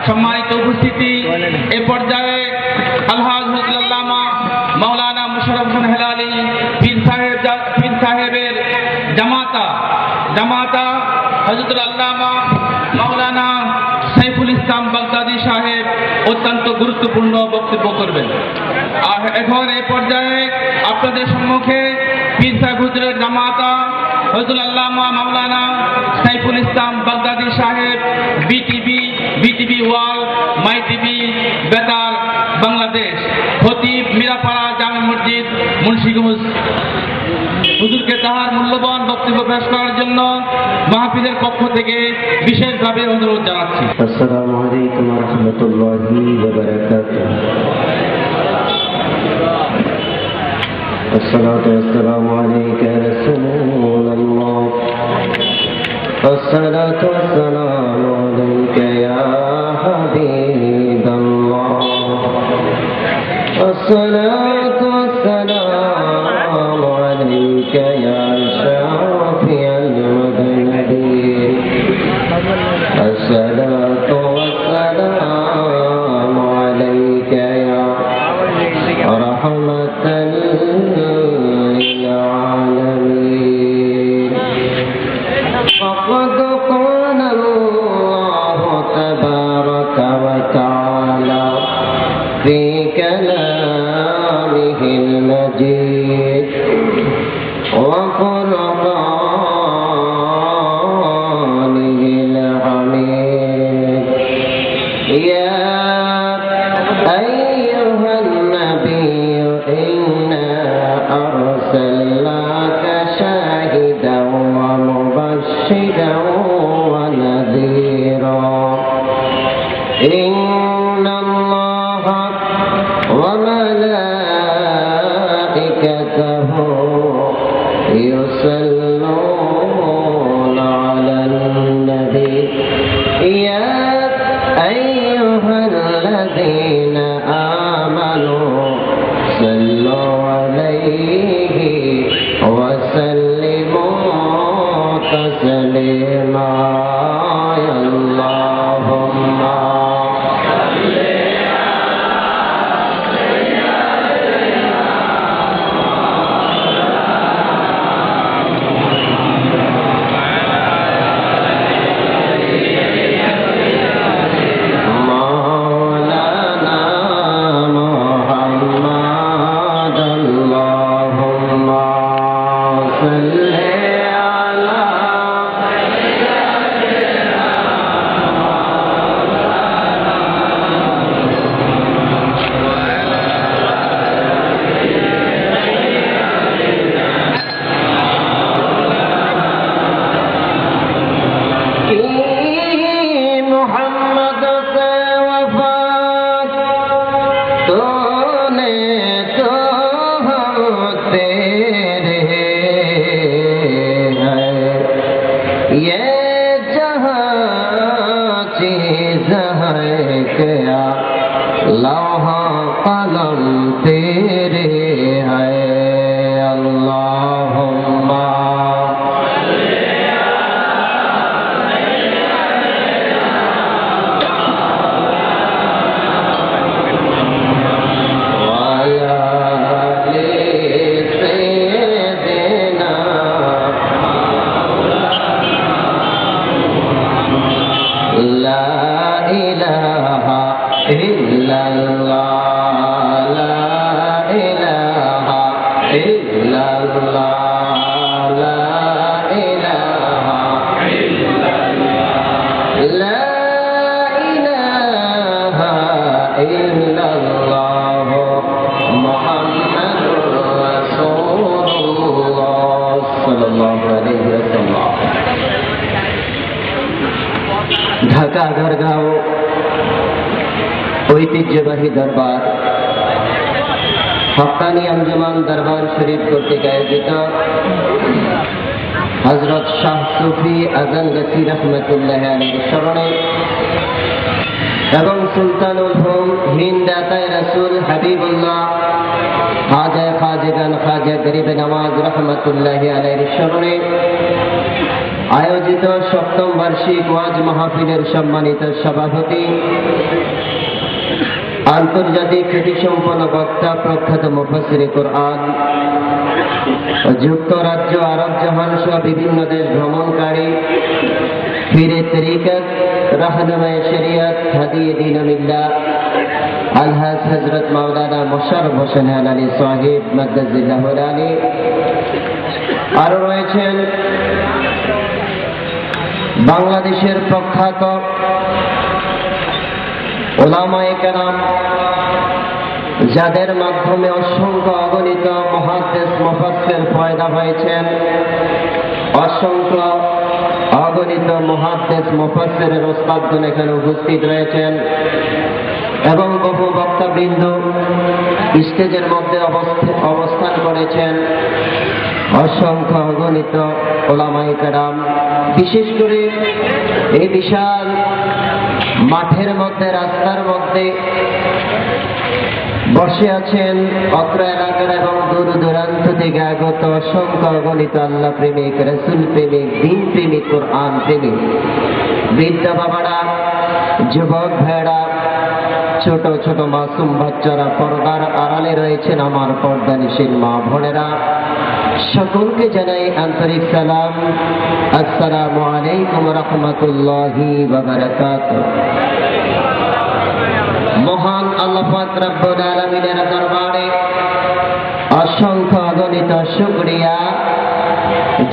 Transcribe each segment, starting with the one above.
সম্মানিত উপস্থিতি, এ পর্যায়ে আলহাজ হযরত আল্লামা মাওলানা মুশাররফ হোসেন হেলালি পীর সাহেবের জামাতা হযরত আল্লামা মাওলানা সাইফুল ইসলাম বাগদাদি সাহেব অত্যন্ত গুরুত্বপূর্ণ বক্তব্য করবেন। আর এখন এই পর্যায়ে আপনাদের সম্মুখে পীর সাহেব হুজুরের জামাতা হযরত আল্লামা মাওলানা সাইফুল ইসলাম বাগদাদি সাহেব বিটিভি ওয়ার্ল্ড, মাই টিভি, বেতার বাংলাদেশ, খতিব মিরাপাড়া জামে মসজিদ মুন্সিগঞ্জ হুজুরকে তাহার মূল্যবান বক্তব্য পেশ করার জন্য মাহফিলের পক্ষ থেকে বিশেষভাবে অনুরোধ জানাচ্ছি। আসসালামু আলাইকুম ওয়া রাহমাতুল্লাহি ওয়া বারাকাতুহু। الصلاة والسلام عليك يا رسول الله. الصلاة والسلام عليك يا حبيب الله. الصلاة والسلام عليك يا شافي المذنبين. الصلاة والسلام عليك يا رحمة للعالمين. فقد قال الله تبارك وتعالى في كلامه المجيد وفرقانه الحميد. يا أيها النبي إنا أرسلناك شاهدا ومبشرا ونذيرا. إن الله وملائكته يصلون على النبي. يا أيها الذين آمنوا صلوا عليه وسلموا تسليما. اللهم ঢাকা দরগাহ ঐতিহ্যবাহী দরবার হক্কানি আঞ্জুমান দরবার শরীফ কর্তৃক আয়োজিত হযরত শাহ সুফি আযম গছি রহমতুল্লাহ আলাইহির স্মরণে এবং সুলতানুল হুম হিন্দ দাতায়ে রাসূল হাবিবুল্লাহ খাজা খাজা গরিব নওয়াজ রহমতুল্লাহ আলাইহির স্মরণে আয়োজিত সপ্তম বার্ষিক ওয়াজ মাহফিলের সম্মানিত সভাপতি, আন্তর্জাতিক খ্যাতিসম্পন্ন বক্তা, প্রখ্যাত মুফাসসিরে কোরআন, যুক্তরাজ্য, আরব জাহান সহ বিভিন্ন দেশ ভ্রমণকারী, পীরে তরিকত, রাহনুমায়ে শরিয়ত, হাদিয়ে দ্বীন মিল্লাহ, আলহাজ হযরত মাওলানা মোশাররফ হোসেন আলী সাহেব মাদ্দাজিল্লাহুল আলী, আরো রয়েছেন বাংলাদেশের প্রখ্যাত উলামায়ে কেরাম, যাদের মাধ্যমে অসংখ্য অগণিত মুহাদ্দিস মুফাসসির পয়দা হয়েছেন, অসংখ্য অগণিত মুহাদ্দিস মুফাসসিরের ওস্তাদগণ এখানে উপস্থিত রয়েছেন এবং বহু বক্তাবৃন্দ স্টেজের মধ্যে অবস্থান করেছেন। অসংখ্য অগণিত উলামায়ে কেরাম, বিশেষ করে এই বিশাল মাঠের মধ্যে, রাস্তার মধ্যে বসে আছেন অত্র এলাকার এবং দূর দূরান্ত থেকে আগত অসংখ্য অগণিত আল্লাহ প্রেমিক, রাসূল প্রেমিক, দ্বীন প্রেমিক, কোরআন প্রেমিক বৃদ্ধ বাবারা, যুবক ভাইয়েরা, ছোট ছোট মাসুম বাচ্চারা, পর্দার আড়ালে রয়েছেন আমার পর্দানিশীল মা বোনেরা, সকলকে জানাই আন্তরিক সালাম। আসসালামু আলাইকুম রাহমাতুল্লাহি ওয়া বারাকাতুহু। মহান আল্লাহ পাক রব্বুল আলামিনের দরবারে অসংখ্য অগণিত শুকরিয়া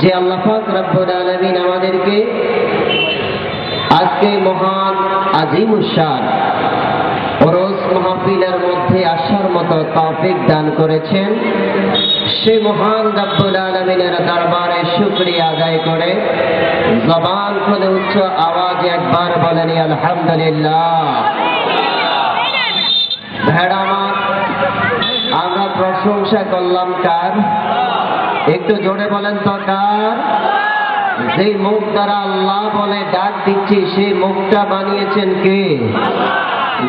যে আল্লাহ পাক রব্বুল আলামিন আমাদেরকে আজকে মহান আজিমুশান ওরস মাহফিলের মধ্যে আসার মতো তৌফিক দান করেছেন। সে মহান রব্বুল আলামিনের দরবারে শুকরিয়া আদায় করে জবান খুলে উচ্চ আওয়াজে একবার বলেন আলহামদুলিল্লাহ। ভেড়ামার আমরা প্রশংসা করলাম কার? একটু জোরে বলেন তো কার? যে মুখ দ্বারা আল্লাহ বলে ডাক দিচ্ছি, সেই মুখটা বানিয়েছেন কে?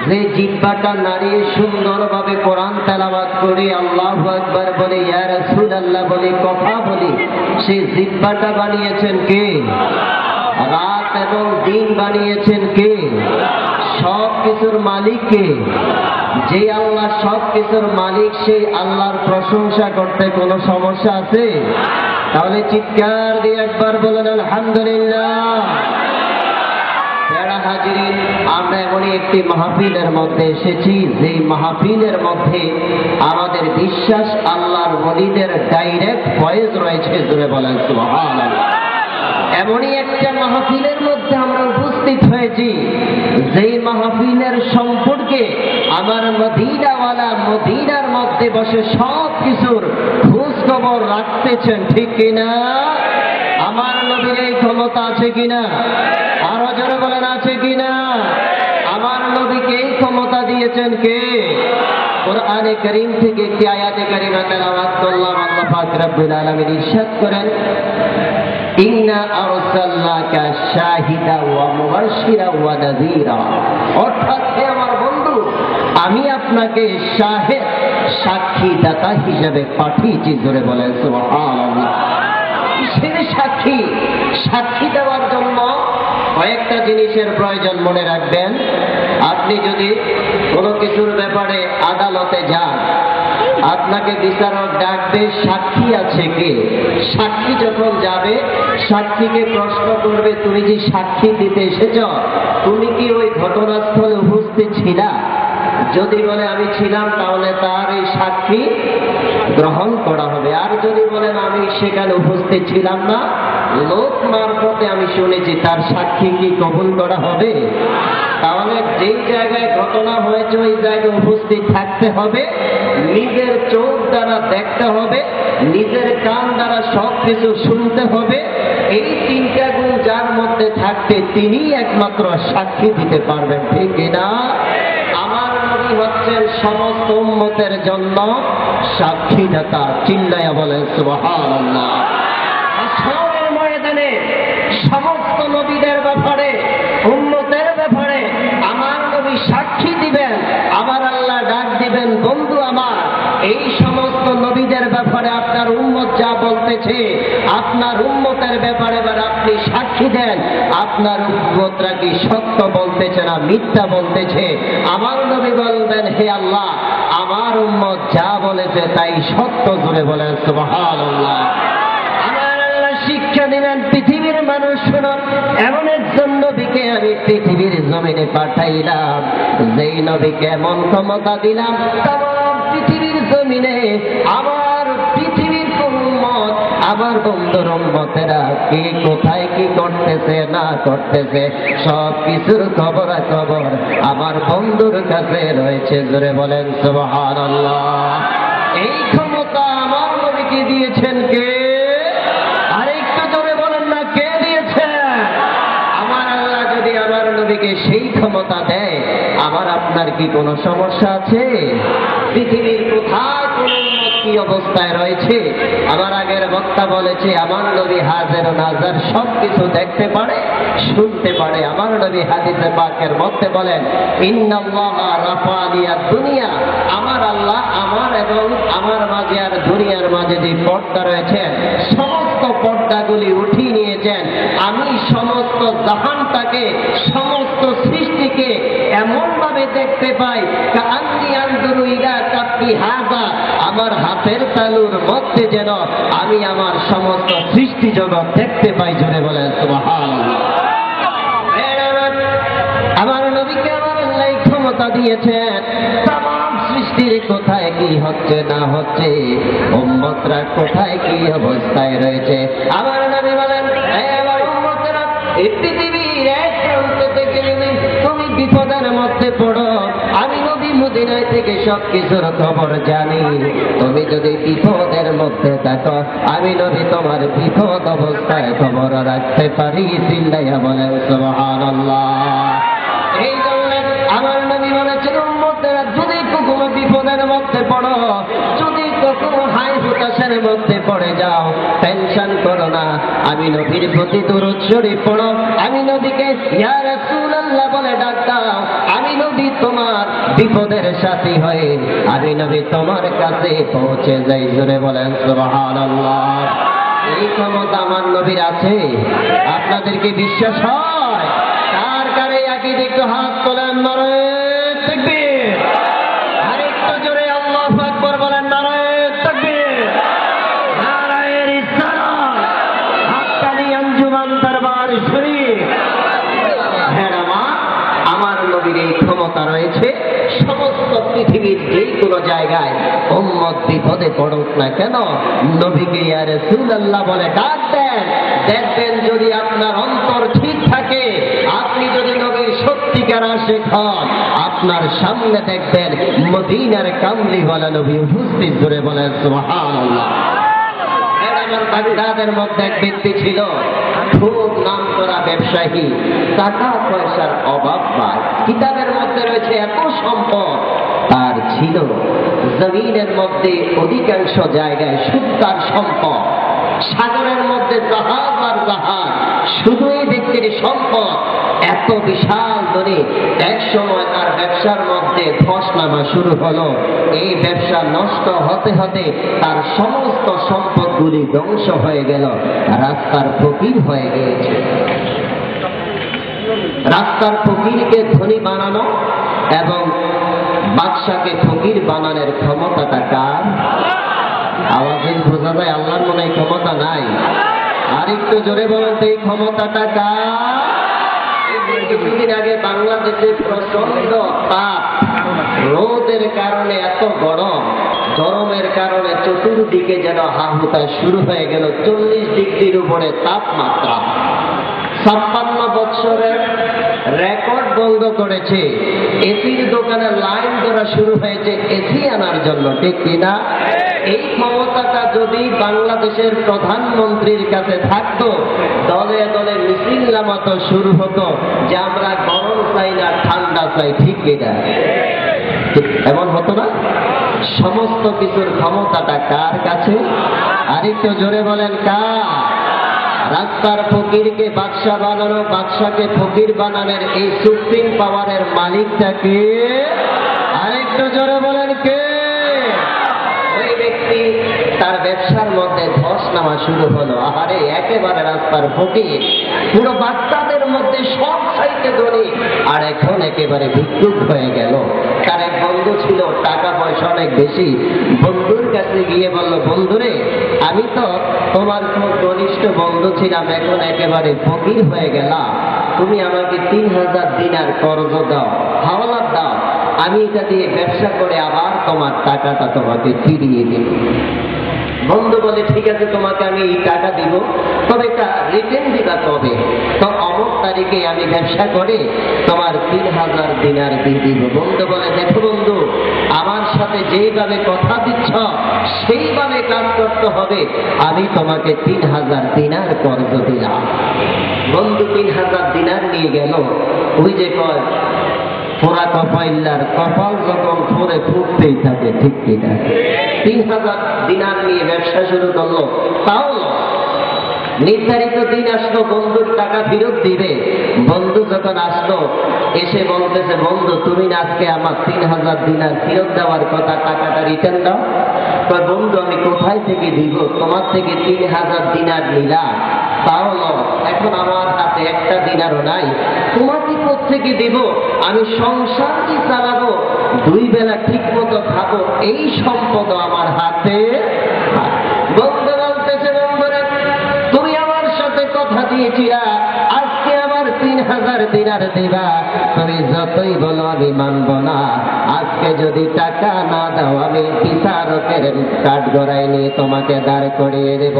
যে জিহ্বাটা নাড়িয়ে সুন্দরভাবে কোরআন তেলাওয়াত করে আল্লাহু আকবার বলে, ইয়া রাসূলুল্লাহ বলে কথা বলি, সেই জিহ্বাটা বানিয়েছেন কে? রাত এবং দিন বানিয়েছেন কে? সব কিছুর মালিক কে? যে আল্লাহ সব কিছুর মালিক, সেই আল্লাহর প্রশংসা করতে কোনো সমস্যা আছে? তাহলে চিৎকার দিয়ে একবার বলেন আলহামদুলিল্লাহ। হাজিরিন, আমরা এমনই একটি মাহফিলের মধ্যে এসেছি, যে মাহফিলের মধ্যে আমাদের বিশ্বাস আল্লাহর ওলিদের ডাইরেক্ট ফয়েজ রয়েছে। জোরে বলেন সুবহানাল্লাহ। এমনই একটা মাহফিলের মধ্যে আমরা উপস্থিত হয়েছি, যেই মাহফিলের সম্পর্কে আমার মদিনাওয়ালা মদিনার মধ্যে বসে সব কিছুর খোঁজ খবর রাখতেছেন, ঠিক কিনা? আমার নবীর এই ক্ষমতা আছে কিনা? আরো জোরে বলেন আছে কিনা? আমার নবীকে এই ক্ষমতা দিয়েছেন কে? কোরআনে কারীম থেকে একটি আয়াতে কারিমা তেলাওয়াত করলাম। আল্লাহ পাক রব্বুল আলামিন ইরশাদ করেন, ইন্না আরসালনাকা শাহিদা ওয়া মুবাশশিরা ওয়া নাযীরা। অর্থাৎ হে আমার বন্ধু, আমি আপনাকে শাহিদ, সাক্ষী দাতা হিসেবে পাঠিয়েছি। জোরে বলেন সুবহানাল্লাহ। কিসের সাক্ষী? সাক্ষী দেওয়ার জন্য কয়েকটা জিনিসের প্রয়োজন মনে রাখবেন। আপনি যদি কোনো কিছুর ব্যাপারে আদালতে যান, আপনাকে বিচারক ডাকবে, সাক্ষী আছে কে? সাক্ষী যখন যাবে, সাক্ষীকে প্রশ্ন করবে, তুমি যে সাক্ষী দিতে এসেছ, তুমি কি ওই ঘটনাস্থলে উপস্থিত ছিলা? যদি বলে আমি ছিলাম, তাহলে তার এই সাক্ষী গ্রহণ করা হবে। আর যদি বলেন আমি সেখানে উপস্থিত ছিলাম না, লোক মারফতে আমি শুনেছি, তার সাক্ষী কি কবুল করা হবে? তাহলে যেই জায়গায় ঘটনা হয়েছে ওই জায়গায় উপস্থিত থাকতে হবে, নিজের চোখ দ্বারা দেখতে হবে, নিজের কান দ্বারা সব কিছু শুনতে হবে। এই তিনটা গুণ যার মধ্যে থাকতে তিনি একমাত্র সাক্ষী দিতে পারবেন, ঠিক কিনা? আমার নবী হচ্ছেন সমস্ত উম্মতের জন্য সাক্ষীদাতা। চিল্লায়া বলেন সুবহানাল্লাহ। হাসরের ময়দানে সমস্ত নবীদের ব্যাপারে, উম্মতের ব্যাপারে আমার নবী সাক্ষী দিবেন। আমার আল্লাহ ডাক দিবেন, বন্ধু আমার, এই সমস্ত সমস্ত নবীদের ব্যাপারে আপনার উম্মত যা বলতেছে, আপনার উম্মতের ব্যাপারে এবার আপনি সাক্ষী দেন, আপনার উম্মতরা কি সত্য বলতেছে না মিথ্যা বলতেছে? আমার নবী বলবেন, হে আল্লাহ, আমার উম্মত যা বলেছে তাই সত্য। জোরে বলেন সুবহানাল্লাহ। আমার আল্লাহ শিক্ষা দিলেন, পৃথিবীর মানুষ শুনুন, এমন একজন নবীকে আমি পৃথিবীর জমিনে পাঠাইলাম, যেই নবীকে এমন ক্ষমতা দিলাম, তাম পৃথিবীর জমিনে আমার পৃথিবীর কোন উম্মত, আমার বন্ধুর উম্মতেরা কে কোথায় কি করতেছে না করতেছে সব কিছুর খবর আমার বন্ধুর কাছে রয়েছে। জোরে বলেন সুবহানাল্লাহ। এই ক্ষমতা আমার নবীকে দিয়েছেন কে? আরেকটু জোরে বলেন না, কে দিয়েছেন? আমার আল্লাহ যদি আমার নবীকে সেই ক্ষমতা দেয়, আমার আপনার কি কোনো সমস্যা আছে? পৃথিবীর কোথায় কোন উম্মত কি অবস্থায় রয়েছে? আমার আগের বক্তা বলেছে, আমার নবী হাজির ও নাজার সব কিছু দেখতে পারে, শুনতে পারে। আমার নবী হাদিসে পাকের মধ্যে বলেন, ইন্নাল্লাহা রাফা'আলিয়া দুনিয়া, আমার আল্লাহ আমার এবং আমার মাঝে আর দুনিয়ার মাঝে যে পর্দা রয়েছে, সমস্ত পর্দাগুলি উঠিয়ে নিয়েছেন। আমি সমস্ত জাহানটাকে, সমস্ত সৃষ্টিকে এমন ভাবে দেখতে পাই, কাআন্নী আনজুরু ইলা কাফি হাযা, আমার হাতের তালুর মধ্যে যেন আমি আমার সমস্ত সৃষ্টি জগৎ দেখতে পাই। জোরে বলেন সুবহানাল্লাহ। আমার নবীকে আমার আল্লাহ ক্ষমতা দিয়েছেন, তামাম সৃষ্টির কোথায় কি হচ্ছে না হচ্ছে, উম্মতরা কোথায় কি অবস্থায় রয়েছে, আমার নবী বলেন, হে আমার উম্মতরা, এই পৃথিবীর এক প্রান্ত থেকে যদি তুমি বিপদের মধ্যে পড়ো, আমি নবী মদিনায় থেকে সব কিছুর খবর জানি। তুমি যদি বিপদের মধ্যে থাকো, আমি নবী তোমার বিপদ অবস্থায় খবর রাখতে পারি। চিল্লাইয়া বলেন সুবহানাল্লাহ। এই জন্য আমার নবী বলেছেন, উম্মতেরা যদি কখনো বিপদের মধ্যে পড়ো, যদি কখনো হাই হুতাশের মধ্যে পড়ে যাও, টেনশন করো না, আমি নবীর প্রতি দরুদ শরীফ পড়ো, আমি নবীকে ইয়া রাসূলুল্লাহ বলে ডাক দাও, আমি নবী তোমার বিপদের সাথী হয়ে আমি নবী তোমার কাছে পৌঁছে যাই। জোরে বলেন সুবহানাল্লাহ। এই ক্ষমতা আমার নবীর আছে। আপনাদেরকে বিশ্বাস হয়? কার কারে একই একটু হাত তোলেন, নারায়ে তাকবীর। আরেকটু জোরে আল্লাহু আকবার বলেন, নারায়ে তাকবীর, নারায়ে রিসালাত, হাক্কানি আঞ্জুমান দরবার শরীফ। হ্যাঁ, আমার নবীর এই ক্ষমতা রয়েছে, সমস্ত পৃথিবীর যে কোনো জায়গায় উম্মত বিপদে পড়ুক না কেন, নবীকে ইয়া রাসূলুল্লাহ বলে ডাক দেন। দেখবেন যদি আপনার অন্তর ঠিক থাকে, আপনি যদি নবীর সত্যিকার আশিক হন, আপনার সামনে দেখবেন মদিনার কামলিওয়ালা নবী উপস্থিত। জোরে বলেন সুবহানাল্লাহ। আমার বাগদাদের মধ্যে এক ব্যক্তি ছিল, খুব নাম করা ব্যবসায়ী, টাকা পয়সার অভাব নাই, কিতাবের মধ্যে রয়েছে এত সম্পদ তার ছিল, জমিনের মধ্যে অধিকাংশ জায়গায় সুতার সম্পদ, সাগরের মধ্যে জাহাজ আর জাহাজ, শুধু এই ব্যক্তির সম্পদ এত বিশাল ধরে। এক সময় তার ব্যবসার মধ্যে ধস নামা শুরু হলো। এই ব্যবসা নষ্ট হতে হতে তার সমস্ত সম্পদগুলি ধ্বংস হয়ে গেল, রাস্তার ফকির হয়ে গিয়েছে। রাস্তার ফকিরকে ধনী বানানো এবং বাদশাকে ফকির বানানোর ক্ষমতাটা কার? আওয়াজে বোঝা যায় আল্লাহর মনে ক্ষমতা নাই। আর একটু জোরে বলেন তো, এই ক্ষমতাটা কার? কিছুদিন আগে বাংলাদেশে প্রচন্ড তাপ, রোদের কারণে এত গরম, গরমের কারণে চতুর্দিকে যেন হাহুতা শুরু হয়ে গেল, 40 ডিগ্রির উপরে তাপমাত্রা। 56 বছরের রেকর্ড বন্ধ করেছে। এসির দোকানে লাইন ধরা শুরু হয়েছে এসি আনার জন্য, ঠিক কিনা? এই ক্ষমতাটা যদি বাংলাদেশের প্রধানমন্ত্রীর কাছে থাকতো, দলে দলে মিছিল নামাতো শুরু হতো যে আমরা গরম চাই না, ঠান্ডা চাই, ঠিক কিনা? এমন হতো না? সমস্ত কিছুর ক্ষমতাটা কার কাছে? আরেকটু জোরে বলেন, কার? রাস্তার ফকিরকে বাদশা বানানো, বাদশাকে ফকির বানানোর এই সুপ্রিম পাওয়ারের মালিকটা কে? আরেকটু জোরে বলেন, কে? ওই ব্যক্তি ব্যক্তি তার ব্যবসার মধ্যে ধস নামা শুরু হলো। আহারে, একেবারে রাস্তার ফকির, পুরো বাচ্চাদের মধ্যে সব চাইতে ধনী, আর এখন একেবারে ভিক্ষুক হয়ে গেল। তার এক বন্ধু ছিল, টাকা পয়সা অনেক বেশি। বন্ধুর কাছে গিয়ে বলল, বন্ধুরে, আমি তো তোমার খুব ঘনিষ্ঠ বন্ধু ছিলাম, এখন একেবারে ফকির হয়ে গেলাম, তুমি আমাকে 3000 দিনার কর্জ দাও, হাওলাত দাও, আমি এটা দিয়ে ব্যবসা করে আবার তোমার টাকাটা তোমাকে ফিরিয়ে দিব। বন্ধু বলে, ঠিক আছে, তোমাকে আমি এই টাকা দিব, তবে এটা রিটার্ন দিবা কবে? তো অমুক তারিখে আমি ব্যবসা করে তোমার 3000 দিনার দিয়ে দিব। বন্ধু বলে, দেখো বন্ধু, আমার সাথে যেইভাবে কথা দিচ্ছ সেইভাবে কাজ করতে হবে, আমি তোমাকে 3000 দিনার কর্জ দিলাম। বন্ধু 3000 দিনার নিয়ে গেল। ওই যে কয়, পোড়া কপাইল্লার কপাল যখন ফোরে ফুটতেই থাকে, ঠিক কিনা? 3000 দিনার নিয়ে ব্যবসা শুরু করলো, তাও নির্ধারিত দিন আসলো, বন্ধুর টাকা ফেরত দিবে। বন্ধু যখন আসলো, এসে বলতেছে, বন্ধু তুমি না আজকে আমার 3000 দিনার ফেরত দেওয়ার কথা, টাকাটা রিটার্ন দাও। বন্ধু, আমি কোথায় থেকে দিব? তোমার থেকে 3000 দিনার নিলাম, তাও এখন আমার হাতে একটা দিনারও নাই, তোমাকে কোত্থেকে দিব? আমি সংসার কি চালাবো, 2 বেলা ঠিক মতো খাবো, এই সম্পদ আমার হাতে। বন্ধু বলতেছে, বন্ধুরা, তুমি আমার সাথে কথা দিয়েছিলা আজকে আমার 3000 দিনার দিবা, তুমি যতই বলো আমি মানব না। আজকে যদি টাকা না দাও, আমি বিচারকের কাঠ গড়াই নিয়ে তোমাকে দাঁড় করিয়ে দেব।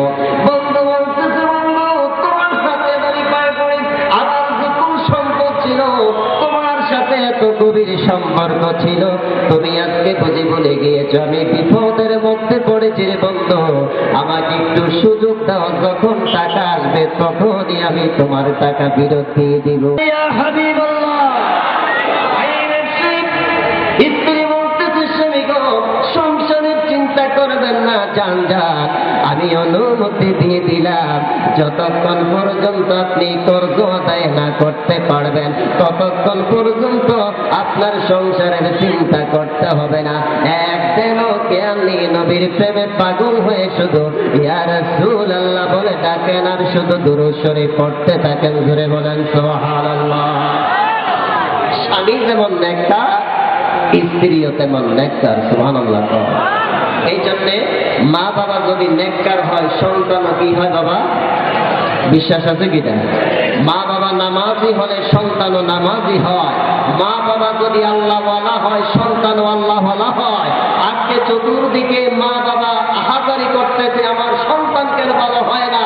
বন্ধু বলতেছে, বন্ধু তোমার সাথে আমি পায়ে পড়ি, আমার যখন সম্পদ ছিল, তোমার সাথে এত গভীর সম্পর্ক ছিল, তুমি আজকে বুঝি ভুলে গিয়েছ আমি বিপদের মধ্যে পড়েছি রে বন্ধু, আমাকে একটু সুযোগ দাও, যখন টাকা আসবে তখনই আমি তোমার টাকা ফেরত দিয়ে দিব। স্ত্রী বলতেছে, স্বামী গো, সংসারের চিন্তা করবেন না, যান যান, আমি অনুমতি দিয়ে দিলাম, যতক্ষণ পর্যন্ত আপনি কর্জ আদায় না করতে পারবেন ততক্ষণ পর্যন্ত আপনার সংসারের চিন্তা করতে হবে না। একদিনও কেয়ামনি নবীর প্রেমে পাগল হয়ে শুধু ইয়া রাসূলুল্লাহ বলে ডাকেন, আর শুধু দুরূদ শরীফ পড়তে থাকেন। জোরে বলেন সুবহানাল্লাহ। স্বামী যেমন নেককার, স্ত্রীও তেমন নেককার। সুবহানাল্লাহ। এই জন্যে মা বাবা যদি নেককার হয়, সন্তানও কি হয় বাবা? বিশ্বাস আছে কিনা? মা বাবা নামাজি হলে সন্তানও নামাজি হয়। মা বাবা যদি আল্লাহওয়ালা হয়, সন্তানও আল্লাহওয়ালা হয়। আজকে চতুর্দিকে মা বাবা আহাজারি করতেছে, আমার সন্তান কেন ভালো হয় না,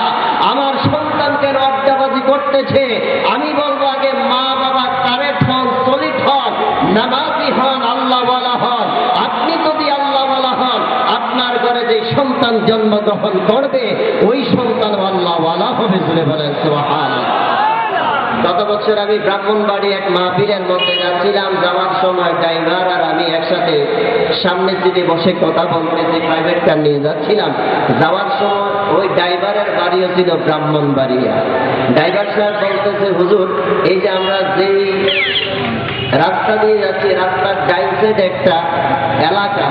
আমার সন্তান কেন আড্ডাবাজি করতেছে। আমি বলবো, আগে মা বাবা কারেক্ট হন, সলিড হন, নামাজি হন, আল্লাহওয়ালা হন। আপনি যদি আল্লাহওয়ালা হন, আপনার ঘরে যে সন্তান জন্মগ্রহণ করবে ওই সন্তান আল্লাহওয়ালা হবে। জুড়ে বলেন সুবহানাল্লাহ। গত বছর আমি ব্রাহ্মণবাড়ি এক মাহফিলের মধ্যে যাচ্ছিলাম, যাওয়ার সময় ড্রাইভার আর আমি একসাথে সামনের সিটে বসে কথা বলতেছি, প্রাইভেট কার নিয়ে যাচ্ছিলাম। যাওয়ার সময় ওই ড্রাইভারের বাড়িও ছিল ব্রাহ্মণবাড়িয়া। ড্রাইভার সাহেব বলতেছে, হুজুর, এই যে আমরা যেই রাস্তা দিয়ে যাচ্ছি, রাস্তার ডাইন সাইড একটা এলাকা।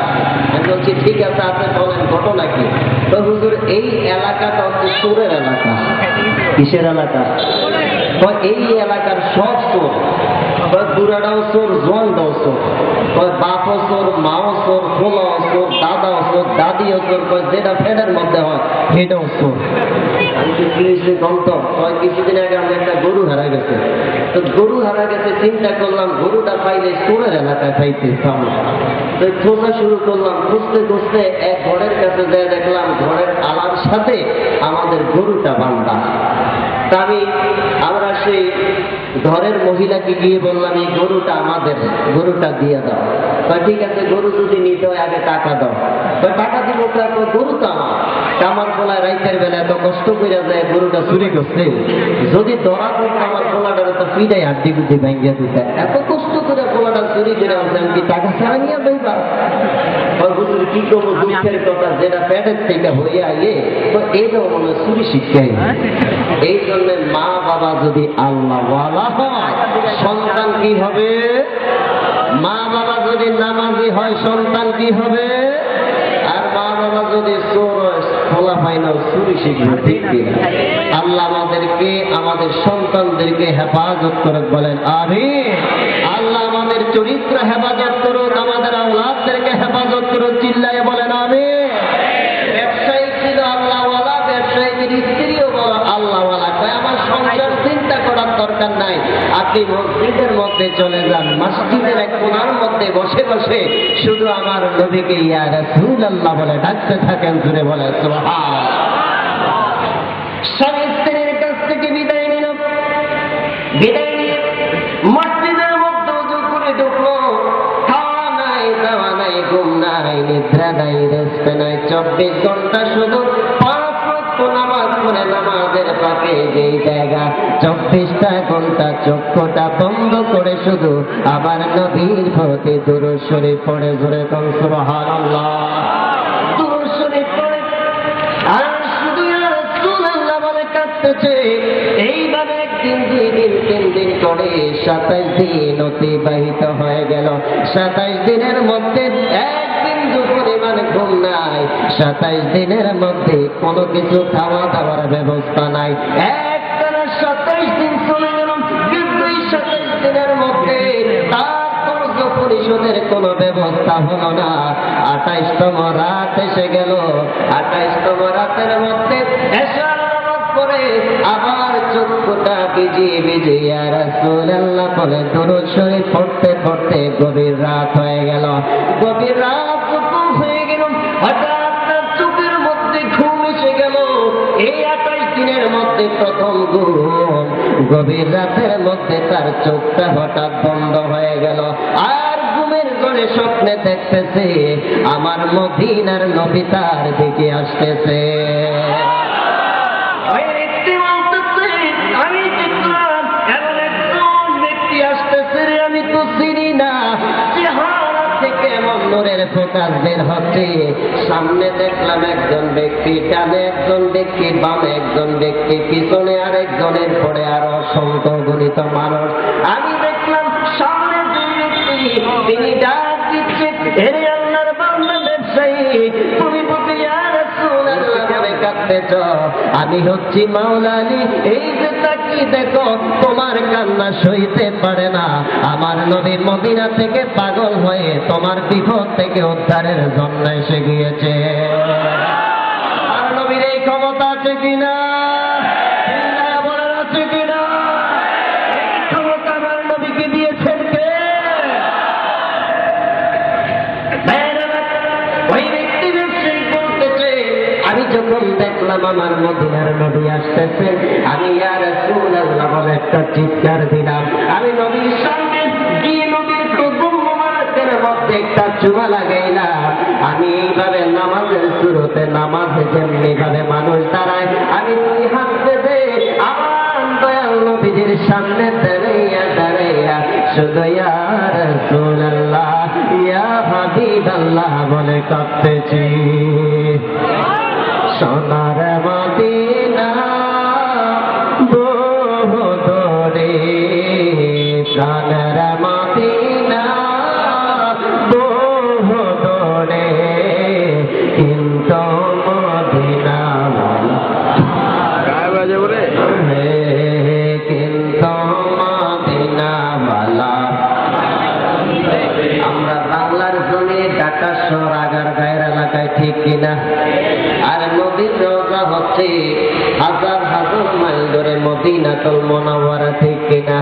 আমি বলছি, ঠিক আছে, আপনি বলেন ঘটনা কি? তো হুজুর, এই এলাকাটা হচ্ছে চোরের এলাকা। কিসের এলাকা? এই এলাকার সব চোর, বুড়াটাও চোর, জোয়ানটাও চোর, বাপও চোর, মাও চোর, পোলাও চোর, দাদাও চোর, দাদিও চোর, যেটা ফেডের মধ্যে হয় সেটাও চোর। কিছুদিন আগে আমি একটা গরু হারা গেছে, তো গরু হারা গেছে, চিন্তা করলাম গরুটা পাইলে চোরের এলাকায় পাইতে পাবো। তো খোঁজা শুরু করলাম, খুঁজতে খুঁজতে এক ঘরের কাছে যেয়ে দেখলাম ঘরের আলার সাথে আমাদের গরুটা বান্ধা। তা আমরা সেই ঘরের মহিলাকে গিয়ে বললাম, এই গরুটা আমাদের, গরুটা দিয়ে দাও। ঠিক আছে, গরু যদি নিতে হয় আগে টাকা দাও। টাকা দিব, গরু তো আমার পোলায় রাইতের বেলা এত কষ্ট করে যায় গরুটা চুরি করছে, যদি ধরা পড়তো আমার পোলাটার তো ফিটাই হাড্ডি বুদ্ধি ভাঙ্গিয়া দিতে, এত কষ্ট করে পোলাটা চুরি করে আনছে, আমি কি টাকা ছাড়া নিয়ে দেবা? কি করবো, দুঃখের কথা, যেটা পেটের থেকে হইয়া তো এইটাও মনে হয় চুরি শিক্ষাই। এই জন্য মা বাবা যদি আল্লাহওয়ালা হয়, সন্তান কি হবে? মা বাবা যদি নামাজি হয়, সন্তান কি হবে? আর মা বাবা বাবা যদি চোর খোলা পাই না চুরি শিখবে, ঠিক কিনা? আল্লাহ আমাদেরকে আমাদের সন্তানদেরকে হেফাজত করে বলেন আমিন। আল্লাহ আমাদের চরিত্র হেফাজত করুন, আমাদের আওলাদদেরকে হেফাজত করুন, চিল্লায় বলেন আমিন। ব্যবসায়ী ছিল আল্লাহওয়ালা, ব্যবসায়ীদের স্ত্রীও বলো আল্লাহওয়ালা। কয় আমার সংসার চিন্তা করার দরকার নাই, আপনি মসজিদের মধ্যে চলে যান, মসজিদের এক কোণার মধ্যে বসে বসে শুধু আমার নবীকে ইয়া রাসূলুল্লাহ বলে ডাকতে থাকেন, জুড়ে বলে সুবহানাল্লাহ। স্বামী স্ত্রীর কাছ থেকে বিদায় নিল, বিদায় নিয়ে মসজিদের মধ্যে উযু করে ঢুকলো। খাওয়া নাই, দাওয়া নাই, ঘুম নাই, নিদ্রা নাই, রেস্ট নাই, 24 ঘন্টা শুধু 5 ওয়াক্ত নামাজ পড়ে নামাজের ফাঁকে যেই জায়গা 24টা ঘন্টা চক্ষুটা বন্ধ করে শুধু আমার নবীর প্রতি দুরূদ শরীফ পড়ে, জোরে কোন সুবহানাল্লাহ। দুরূদ শরীফ পড়ে আর শুধু ইয়া রাসূলুল্লাহ বলে কাঁদতেছে। এইভাবে একদিন, 2 দিন, 3 দিন করে 27 দিন অতিবাহিত হয়ে গেল। 27 দিনের মধ্যে এক বিন্দু পরিমাণ ঘুম নাই, 27 দিনের মধ্যে কোনো কিছু খাওয়া দাওয়ার ব্যবস্থা নাই। একটানা 27 দিন চলে গেল, কিন্তু এই 27 দিনের মধ্যে তার কর্জ পরিশোধের কোনো ব্যবস্থা হলো না। 28তম রাত এসে গেল। 28তম রাতের মধ্যে এশার নামাজ পড়ে আবার চক্ষুটা ভিজিয়ে ভিজিয়ে ইয়া রাসূলুল্লাহ বলে দুরূদ শরীফ পড়তে পড়তে গভীর রাত হয়ে গেল। গভীর রাত যখন হয়ে গেল, হঠাৎ তার চোখের মধ্যে ঘুম এসে গেল। এই 28 দিনের মধ্যে প্রথম ঘুম। গভীর রাতের মধ্যে তার চোখটা হঠাৎ বন্ধ হয়ে গেল। আর ঘুমের ঘরে স্বপ্নে দেখতেছে আমার মদিনার নবী তার দিকে আসতেছে। আমি দেখলাম এমন একজন ব্যক্তি আসতেছে, আমি তো চিনি না, চেহারা থেকে এমন নূরের প্রকাশ বের হচ্ছে। সামনে দেখলাম একজন ব্যক্তি, ডানে একজন ব্যক্তি, বামে একজন ব্যক্তি, পিছনে আর একজনের পরে আরো অসংখ্য গণিত মানুষ। আমি দেখলাম সামনে যে ব্যক্তি, তিনি ডাক দিচ্ছে, এরে আল্লাহর বান্দা ব্যবসায়ী, তুমি বুঝি ইয়া রাসূলুল্লাহ বলে কাঁদতেছ, আমি হচ্ছি মাওলা আলী। এই যে তাকি দেখো, তোমার কান্না সইতে পারে না। আমার নবী মদিনা থেকে পাগল হয়ে তোমার বিপদ থেকে উদ্ধারের জন্য এসে গিয়েছে। আর নবীর এই ক্ষমতা আছে কিনা? বলার আছে কিনা? ক্ষমতা আমার নবীকে দিয়েছেন কে? ওই ব্যক্তি ব্যবসায়ী বলতেছে, আমি যখন দেখলাম আমার মদিনার নবী আসতেছে, আমি ইয়া রাসূলুল্লাহ বলে একটা চিৎকার দিলাম। আমি নবীর সামনে গিয়ে নবীর কদম মোবারকের মধ্যে একটা চুমা লাগাইলাম। আমি এইভাবে নামাজের শুরুতে, নামাজে যেমনি ভাবে মানুষ দাঁড়ায়, আমি 2 হাত বেঁধে আমার দয়াল নবীজির সামনে দাঁড়াইয়া দাঁড়াইয়া শুধু ইয়া রাসূলুল্লাহ, ইয়া হাবিবাল্লাহ বলে কাঁদতেছি। সোনার মদিনা বহু দূরে, প্রাণের মদিনা বহু দূরে, কিন্তু মদিনা কিন্তু মদিনাওয়ালা। আমরা বাংলার জমি ঢাকা শহর আগারগাঁয়ের এলাকায়, ঠিক কিনা? আর নবীর রওজা হচ্ছে হাজার হাজার মাইল ধরে মদিনাতুল মুনাওয়ারা, ঠিক কিনা?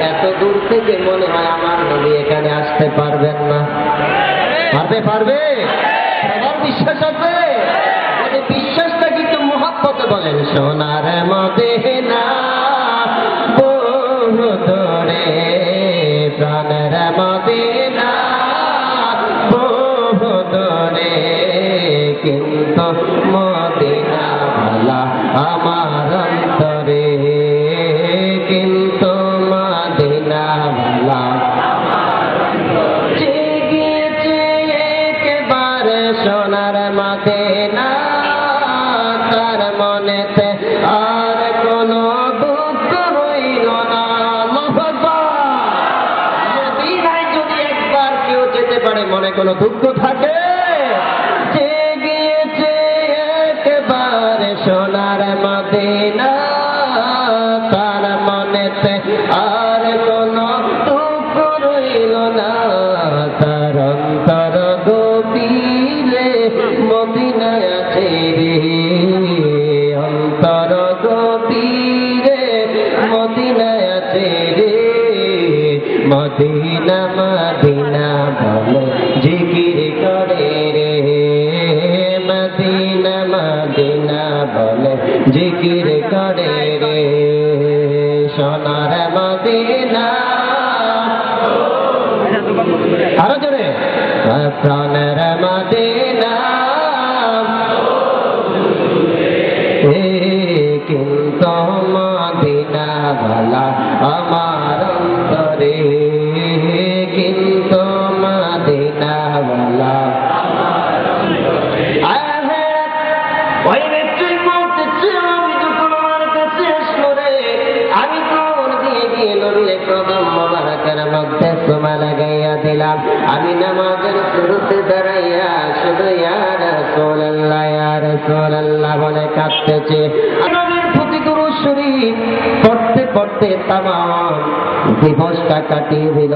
এত দূর থেকে মনে হয় আমার নবী এখানে আসতে পারবেন না। পারবে? সবার বিশ্বাস আছে? বিশ্বাসটা কিন্তু মহব্বতে বলেন, সোনার মদিনা বহু দূরে, প্রাণের মদিনা বহু দূরে, কিন্তু মদিনাওয়ালা আমার অন্তরে, কিন্তু মদিনাওয়ালা জেগেছে একেবারে সোনার মদিনা, তার মনেতে আর কোনো দুঃখ রইল না। মদিনায় যদি একবার কেউ যেতে পারে, মনে কোনো দুঃখ থাকে? জেগেছে দেখতে আর কোন দুঃখ রইল না তার অন্তর গভীরে মদিনায় আছে রে অন্তর গভীরে মদিনায় আছে রে মদিনা মদিনা বলে জিকির করে রে মদিনা মদিনা বলে জিকির করে রে সোনার মদিনা আরো জোরে প্রাণের মদিনা কিন্তু মদিনা ভালা আমার অন্তরে কিন্তু মদিনা ভালা ওই ব্যক্তি বলতেছে আমি যখন আমার কাছে আসলো রে আমি কোন দিয়ে গিয়ে নবীর কদম মোবারকের মধ্যে চুমা লাগাইয়া দিলাম আমি নামাজের শুরুতে দাঁড়াইয়া শুধু ইয়া রাসূলুল্লাহ বলে কাঁদতেছে নবীর প্রতি দুরূদ শরীফ পড়তে পড়তে তামাম দিবসটা কাটিয়ে দিল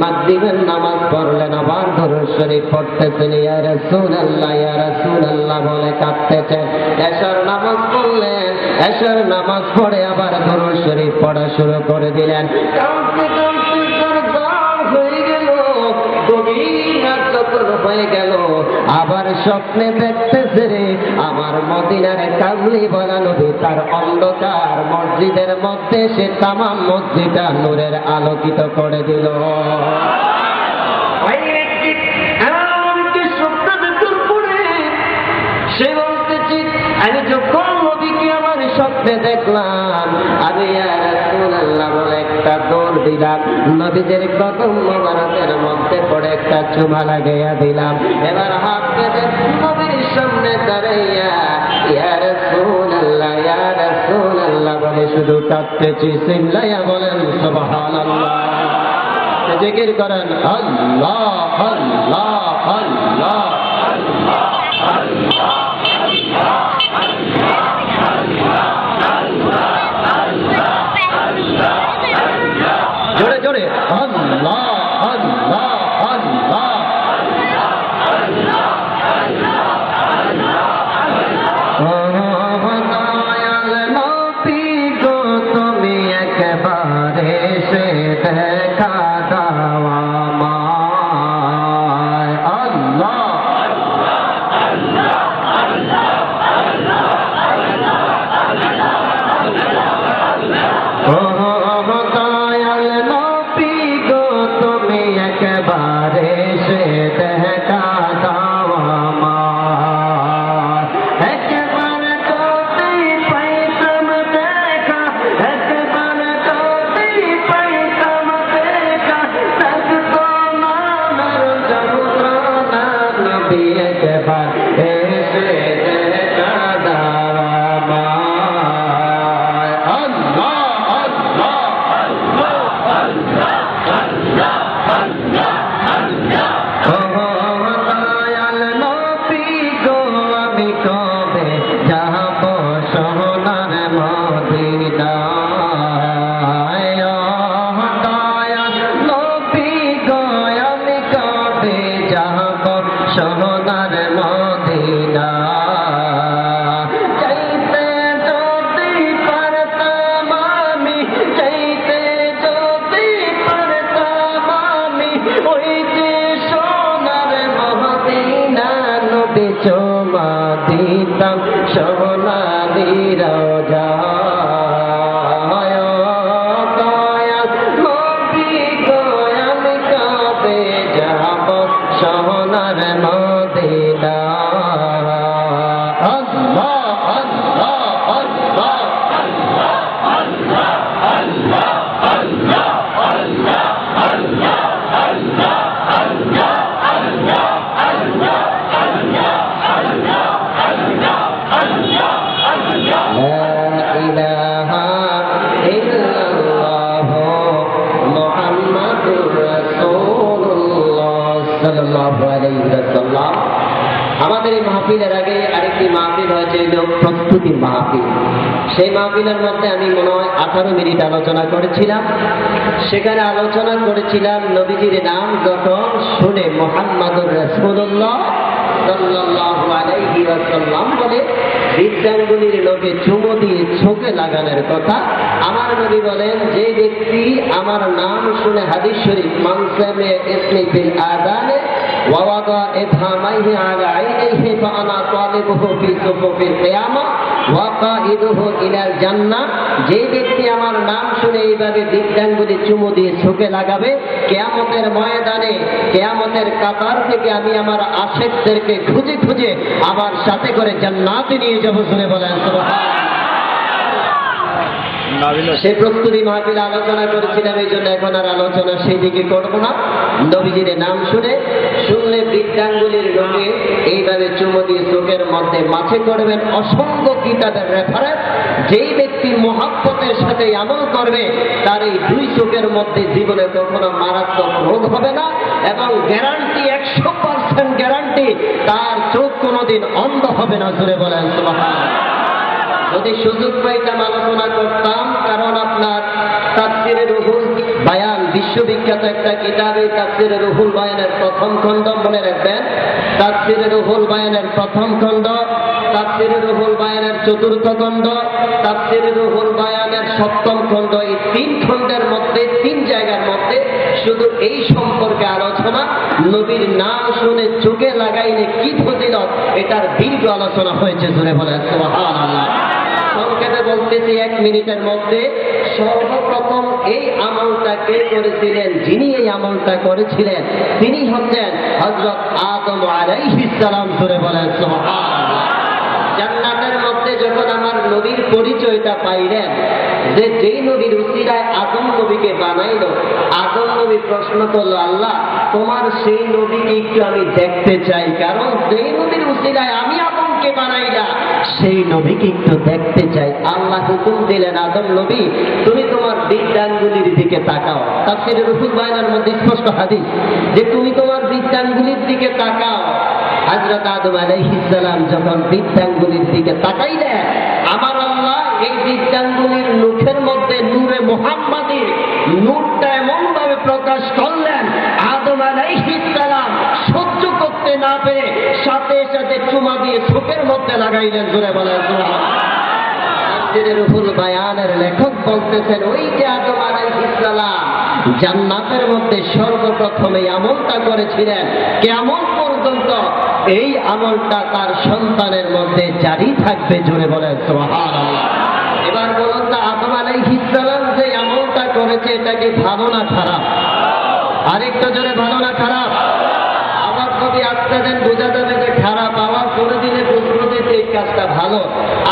মাগরিবের নামাজ পড়লেন আবার দুরূদ শরীফ পড়তেছেন ইয়া রাসূলুল্লাহ বলে কাঁদতেছেন এশার নামাজ পড়লেন এশার নামাজ পড়ে আবার দুরূদ শরীফ পড়া শুরু করে দিলেন কাঁদতে কাঁদতে তার গান হয়ে গেল গভীর রাত যখন হয়ে গেল আবার স্বপ্নে দেখতেছে রে আমার মদিনার কামলি বলা নবী তার অন্ধকার মসজিদের মধ্যে সে তামাম মসজিদটা নূরের আলোকিত করে দিল সে বলতেছি আমি যখন নবীকে আমার স্বপ্নে দেখলাম আমি ইয়া রাসূলুল্লাহ বলে একটা দৌড় দিলাম নবীদের কদম মোবারকের মধ্যে পড়ে একটা চুমা লাগাইয়া দিলাম এবার হাত পেতে নবীর সামনে দাঁড়াইয়া ইয়া রাসূলুল্লাহ বলে শুধু কাঁদতেছি চিল্লাইয়া বলেন সুবহানাল্লাহ জিকির করেন আল্লাহ আল্লাহ আল্লাহ জোরে জোরে আল্লাহ আল্লাহ আল্লাহ দয়াল নবী গো তুমি একবারে সে দেখা দাও আমায় আল্লাহ দয়াল নবী গো তুমি একবারে সে দেখা দাও আমায় একবার যদি পাইতাম দেখা একবার যদি পাইতাম দেখা আমাদের এই মাহফিলের আগে আরেকটি মাহফিল হয়েছে, এই প্রস্তুতি মাহফিল। সেই মাহফিলের মধ্যে আমি মনে হয় 18 মিনিট আলোচনা করেছিলাম। সেখানে আলোচনা করেছিলাম নবীজির নাম যখন শুনে মুহাম্মাদুর রাসূলুল্লাহ সাল্লাল্লাহু আলাইহি ওয়াসাল্লাম বলে বৃদ্ধাঙ্গুলির লোকে চুমো দিয়ে চোখে লাগানোর কথা। আমার নবী বলেন, যে ব্যক্তি আমার নাম শুনে, হাদিস শরীফ, মান সামি'a ইসমি ফিল আযানে ওয়া ওয়াদা ইবহামাইহি আলা আইনিহি ফাআনা তালিবুহু ফি সুফুফিল কিয়ামা ওয়া কাইদুহু ইলাল জান্নাহ। যে ব্যক্তি আমার নাম শুনে এইভাবে বৃদ্ধাঙ্গুলি চুমো দিয়ে চোখে লাগাবে, কিয়ামতের ময়দানে, কিয়ামতের কাতার থেকে আমি আমার আশিকদেরকে খুঁজে খুঁজে আবার সাথে করে জান্নাতে নিয়ে যাবো। শুনে বলেন সুবহানাল্লাহ। সেই প্রস্তুতি মাহফিলে আলোচনা করেছিলাম, এই জন্য এখন আর আলোচনা সেই দিকে করবো না। নবীজির নাম শুনলে বৃদ্ধাঙ্গুলির লোকে এইভাবে চুমো দিয়ে চোখের মধ্যে মাছে করবেন। অসংখ্য কিতাবের রেফারেন্স, যেই ব্যক্তি মহাব্বতের সাথে আমল করবে তার এই 2 চোখের মধ্যে জীবনে কখনো মারাত্মক রোগ হবে না, এবং গ্যারান্টি 100% গ্যারান্টি তার চোখ কোনোদিন অন্ধ হবে না। জোরে বলেন সুবহানাল্লাহ। যদি সুযোগ পাইতাম আলোচনা করতাম, কারণ আপনার তাফসিরে রুহুল বায়ান, বিশ্ববিখ্যাত একটা কিতাব। এই তাফসিরে রুহুল বায়ানের প্রথম খণ্ড মনে রাখবেন, তাফসিরে রুহুল বায়ানের প্রথম খণ্ড, তাফসিরে রুহুল বায়ানের চতুর্থ খণ্ড, তাফসিরে রুহুল বায়ানের সপ্তম খণ্ড। এই 3 খণ্ডের মধ্যে 3 জায়গার মধ্যে শুধু এই সম্পর্কে আলোচনা। নবীর নাম শুনে চোখে লাগাইলে কি ফজিলত, এটার দীর্ঘ আলোচনা হয়েছে। জোরে বলেন সুবহানাল্লাহ। সংক্ষেপে বলতেছি 1 মিনিটের মধ্যে। সর্বপ্রথম এই আমলটাকে করেছিলেন, যিনি এই আমলটা করেছিলেন তিনি হচ্ছেন হযরত আদম আলাইহিস সালাম। জোরে বলেন সুবহানাল্লাহ। জান্নাতের মধ্যে যখন আমার নবীর পরিচয়টা পাইলেন, যে যেই নবীর উসিলায় আদম নবীকে বানাইলো, আদম নবী প্রশ্ন করলো, আল্লাহ তোমার সেই নবীকে একটু আমি দেখতে চাই, কারণ যেই নবীর উসিলায় আমি আদমকে বানাইলা সেই নবীকে একটু দেখতে চাই। আল্লাহ হুকুম দিলেন, আদম নবী তুমি তোমার বৃদ্ধাঙ্গুলির দিকে তাকাও। তাফসিরে রুহুল বায়ানের মধ্যে স্পষ্ট হাদিস যে তুমি তোমার বৃদ্ধাঙ্গুলির দিকে তাকাও। হযরত আদম আলাইহিস সালাম যখন বৃদ্ধাঙ্গুলির দিকে তাকাইলেন, আমার আল্লাহ এই বৃদ্ধাঙ্গুলির মুখের মধ্যে নূরে মুহাম্মাদির নূরটা এমন ভাবে প্রকাশ করলেন, আদম আলাইহিস সালাম সহ্য করতে না পেরে সাথে সাথে চুমা দিয়ে চোখের মধ্যে লাগাইলেন। জোরে বলেন সুবহানাল্লাহ। তাফসিরে রুহুল বায়ানের লেখক বলতেছেন, ওই যে আদম আলাইহিস সালাম জান্নাতের মধ্যে সর্বপ্রথম এই আমলটা করেছিলেন, কিয়ামত পর্যন্ত এই আমলটা তার সন্তানের মধ্যে জারি থাকবে। জোরে বলেন সুবহানাল্লাহ। এবার বলুন তো, আদম আলাইহিস সালাম যে আমলটা করেছে এটা কি ভালো না খারাপ? আরেকটু জোরে, ভালো না খারাপ? আবার যদি আজকে দেন বোঝা যাবে যে খারাপ। আবার করে দিলে বুঝবো যে এই কাজটা ভালো।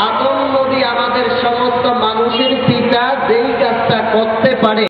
আদম নবী আমাদের সমস্ত মানুষের পিতা, যেই কাজটা করতে পারে